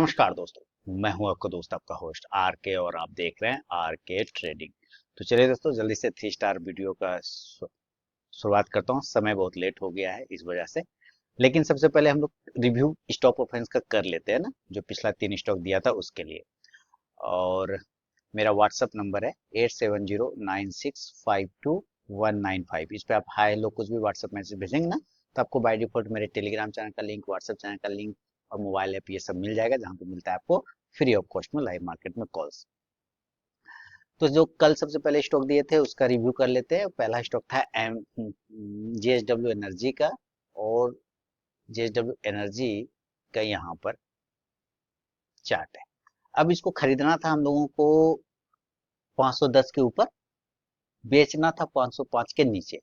नमस्कार दोस्तों, मैं हूं आपका दोस्त आपका होस्ट आर के और आप देख रहे हैं आर के ट्रेडिंग। तो चलिए दोस्तों, जल्दी से 3 स्टार वीडियो का शुरुआत करता हूं। समय बहुत लेट हो गया है इस वजह से, लेकिन सबसे पहले हम लोग रिव्यू स्टॉक परफॉर्मेंस का कर लेते हैं ना, जो पिछला 3 स्टॉक दिया था उसके लिए। और मेरा व्हाट्सअप नंबर है 8709652195। इस पे आप हाय हेलो कुछ भी व्हाट्सअप मैसेज भेजेंगे ना, तो आपको बाय डिफॉल्ट मेरे टेलीग्राम चैनल का लिंक, व्हाट्सएप चैनल का लिंक और मोबाइल ऐप ये सब मिल जाएगा, जहाँ पे मिलता है आपको फ्री ऑफ कॉस्ट में लाइव मार्केट में कॉल्स। तो जो कल सबसे पहले स्टॉक दिए थे उसका रिव्यू कर लेते हैं। पहला स्टॉक था एम जेएसडब्ल्यू एनर्जी का। और जेएसडब्ल्यू एनर्जी का यहाँ पर चार्ट है। अब इसको खरीदना था हम लोगों को 510 के ऊपर, बेचना था 505 के नीचे।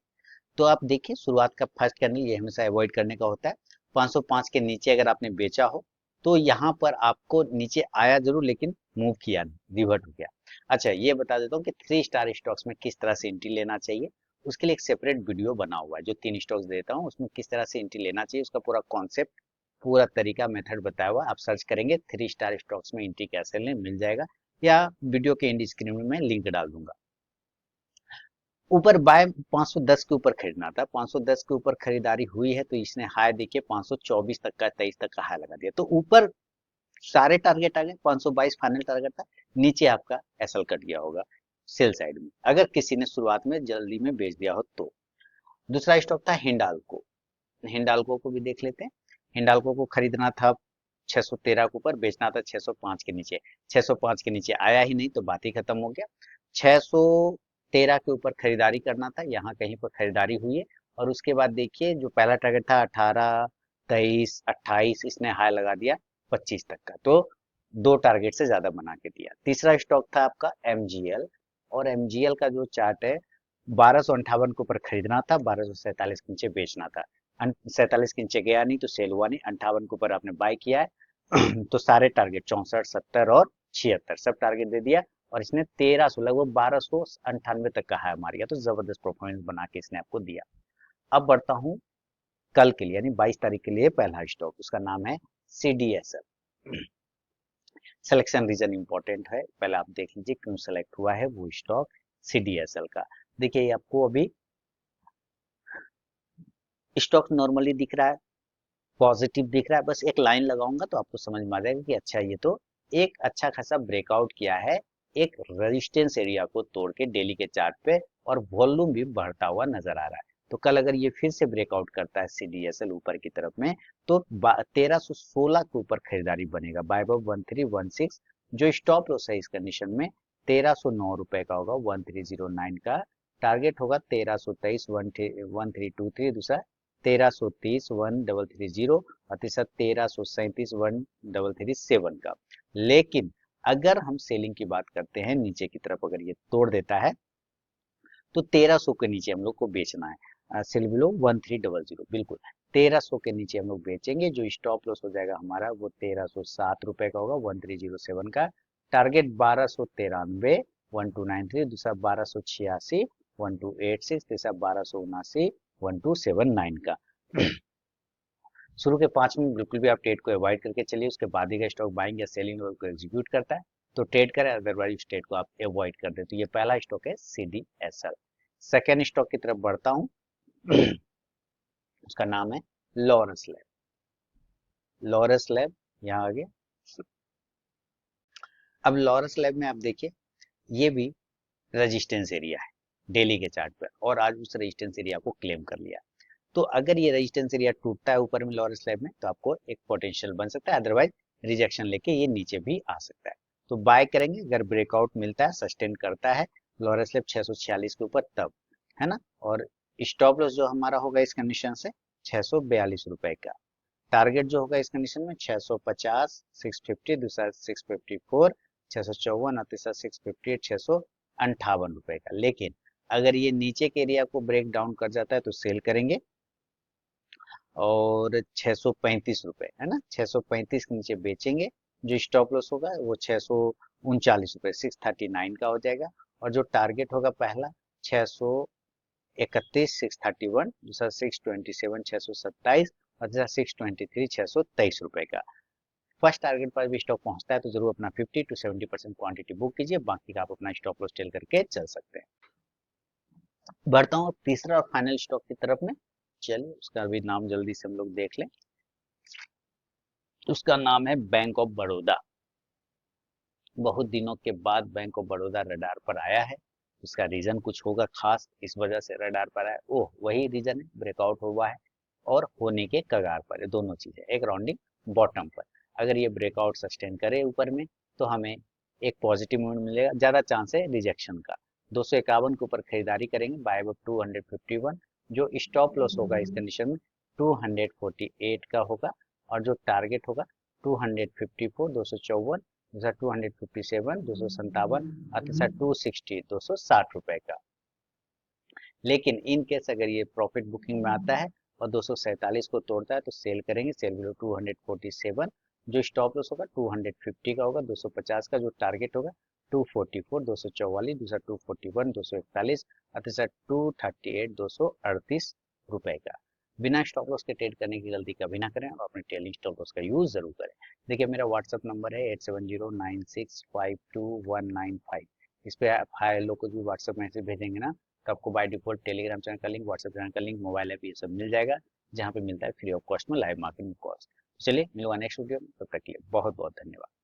तो आप देखिए, शुरुआत का फर्स्ट कैंडल ये हमेशा अवॉइड करने का होता है। 505 के नीचे अगर आपने बेचा हो तो यहाँ पर आपको नीचे आया जरूर, लेकिन मूव किया नहीं, रिवर्ट हो गया। अच्छा, ये बता देता हूँ कि 3 स्टार स्टॉक्स में किस तरह से एंट्री लेना चाहिए। उसके लिए एक सेपरेट वीडियो बना हुआ है। जो 3 स्टॉक्स देता हूँ उसमें किस तरह से एंट्री लेना चाहिए, उसका पूरा कॉन्सेप्ट, पूरा तरीका, मेथड बताया हुआ। आप सर्च करेंगे 3 स्टार स्टॉक्स में एंट्री कैसे लें, मिल जाएगा, या वीडियो के एंड स्क्रीन में मैं लिंक डाल दूंगा। ऊपर बाय 510 के ऊपर खरीदना था। 510 के ऊपर खरीदारी हुई है तो इसने हाई देखिए 524 तक का, 23 तक का हाई लगा दिया। तो ऊपर सारे टारगेट आ गए, 522 फाइनल टारगेट था। नीचे आपका एसएल कट गया होगा सेल साइड में, अगर किसी ने शुरुआत में जल्दी में बेच दिया हो तो। दूसरा स्टॉक था हिंडाल्को। हिंडाल्को को भी देख लेते हैं। हिंडाल्को को खरीदना था 613 के ऊपर, बेचना था 605 के नीचे। 605 के नीचे आया ही नहीं तो बात ही खत्म हो गया। 613 के ऊपर खरीदारी करना था, यहाँ कहीं पर खरीदारी हुई है। और उसके बाद देखिए, जो पहला टारगेट था 18, 23, 28, इसने हाई लगा दिया 25 तक का। तो 2 टारगेट से ज्यादा बना के दिया। तीसरा स्टॉक था आपका एमजीएल। और एमजीएल का जो चार्ट है, 1258 के ऊपर खरीदना था, 1247 के नीचे बेचना था। 47 के नीचे गया नहीं तो सेल हुआ नहीं, 58 के ऊपर आपने बाय किया है तो सारे टारगेट 64, 70 और 76 सब टारगेट दे दिया। और इसने 1300, लगभग 1298 तक का हाई मार गया। तो जबरदस्त परफॉर्मेंस बना के इसने आपको दिया। अब बढ़ता हूँ कल के लिए, यानी 22 तारीख के लिए पहला स्टॉक, उसका नाम है सीडीएसएल। सिलेक्शन रीजन इंपॉर्टेंट है, पहले आप देख लीजिए क्यों सेलेक्ट हुआ है वो स्टॉक सीडीएसएल का। देखिए, ये आपको अभी स्टॉक नॉर्मली दिख रहा है, पॉजिटिव दिख रहा है। बस एक लाइन लगाऊंगा तो आपको समझ में आ जाएगा कि अच्छा, ये तो एक अच्छा खासा ब्रेकआउट किया है एक रेजिस्टेंस एरिया को तोड़ के डेली के चार्ट पे, और वॉल्यूम भी बढ़ता हुआ नजर आ रहा है। तो कल अगर ये फिर से ब्रेकआउट करता है सीडीएसएल ऊपर की तरफ में, तो 1316 के ऊपर खरीदारी बनेगा, बाय बाय 1316। जो स्टॉप लॉस है इस कंडीशन में 1309 रुपए का होगा, 1309 का। टारगेट होगा 1323, 1323, दूसरा 1330, 1330, और तीसरा 1337, 1337 का। लेकिन अगर हम सेलिंग की बात करते हैं, नीचे की तरफ अगर ये तोड़ देता है तो 1300 के नीचे हम लोग को बेचना है। सेल बिलो 1300, बिल्कुल 1300 के नीचे हम लोग बेचेंगे। जो स्टॉप लॉस हो जाएगा हमारा वो 1307 रुपए का होगा, 1307 का। टारगेट 1293, 1293, दूसरा 1286, 1286, तीसरा 1279, 1279 का। शुरू के 5 मिनट बिल्कुल भी आप ट्रेड को अवॉइड करके चलिए, उसके बाद ही स्टॉक बाइंग या सेलिंग को एग्जीक्यूट करता है तो ट्रेड करें, अदरवाइज ट्रेड को आप अवॉइड कर दे। तो ये पहला स्टॉक है सीडीएसएल। सेकेंड स्टॉक की तरफ बढ़ता हूं। उसका नाम है लॉरस लैब। लॉरस लैब यहाँ आगे। अब लॉरस लैब में आप देखिए, ये भी रेजिस्टेंस एरिया है डेली के चार्ट पर, और आज उस रेजिस्टेंस एरिया को क्लेम कर लिया। तो अगर ये रेजिस्टेंस एरिया टूटता है ऊपर में लॉरस लैब में, तो आपको एक पोटेंशियल बन सकता है, अदरवाइज रिजेक्शन लेके ये नीचे भी आ सकता है। तो बाय करेंगे अगर ब्रेकआउट मिलता है, सस्टेन करता है लॉरस लैब 646 के ऊपर, तब, है ना। और स्टॉप लॉस जो हमारा होगा इस कंडीशन से 642 रुपए का। टारगेट जो होगा इस कंडीशन में 650, 650, दूसरा 654, 654, और तीसरा 658, 658 रुपए का। लेकिन अगर ये नीचे के एरिया को ब्रेक डाउन कर जाता है तो सेल करेंगे, और 635 रुपए, है ना, 635 के नीचे बेचेंगे। जो स्टॉप लॉस होगा वो 639 रुपए, 639 का हो जाएगा। और जो टारगेट होगा पहला 631, 631, दूसरा 627, 627, और दूसरा 623, 623 रुपए का। फर्स्ट टारगेट पर भी स्टॉक पहुंचता है तो जरूर अपना 50 to 70% क्वांटिटी बुक कीजिए, बाकी का आप अपना स्टॉप लॉस टेल करके चल सकते हैं। बढ़ता हूँ तीसरा और फाइनल स्टॉक की तरफ में। चलिए उसका भी नाम जल्दी से हम लोग देख लें। उसका नाम है बैंक ऑफ बड़ौदा। बहुत दिनों के बाद बैंक ऑफ बड़ौदा रडार पर आया है। उसका रीजन कुछ होगा खास, इस वजह से रडार पर आया। ओह, वही रीजन है, ब्रेकआउट हुआ है और होने के कगार पर है। दोनों चीजें, एक राउंडिंग बॉटम पर, अगर ये ब्रेकआउट सस्टेन करे ऊपर में तो हमें एक पॉजिटिव मूवमेंट मिलेगा। ज्यादा चांस है रिजेक्शन का। 251 के ऊपर खरीदारी करेंगे, बाय अब 251। जो स्टॉप लॉस होगा इस कंडीशन में 248 का होगा, और जो टारगेट होगा 254, 254, दूसरा 257, 257, और तीसरा 260, 260 रुपए का। लेकिन इन केस अगर ये प्रॉफिट बुकिंग में आता है और 247 को तोड़ता है तो सेल करेंगे, सेल बिलो 247। जो स्टॉप लॉस होगा 250 का होगा, 250 का जो टारगेट होगा 244, 244, दूसरा 241, 241, और तीसरा 238, 238 रुपए का। बिना स्टॉप लॉस के ट्रेड करने की गलती कभी ना करें और अपने ट्रेलिंग स्टॉप लॉस का यूज जरूर करें। देखिए मेरा व्हाट्सअप नंबर है 8709652195। इस पे आप हाई लो कुछ भी व्हाट्सअप मैसेज भेजेंगे ना तो आपको बाय डिफॉल्ट टेलीग्राम चैनल का लिंक, व्हाट्सएप चैनल का लिंक, मोबाइल ऐप ये सब मिल जाएगा, जहाँ पे मिलता है फ्री ऑफ कॉस्ट में लाइव मार्केटिंग कॉस्ट। चलिए मिलूंगा नेक्स्ट वीडियो में, तब तक के लिए बहुत बहुत धन्यवाद।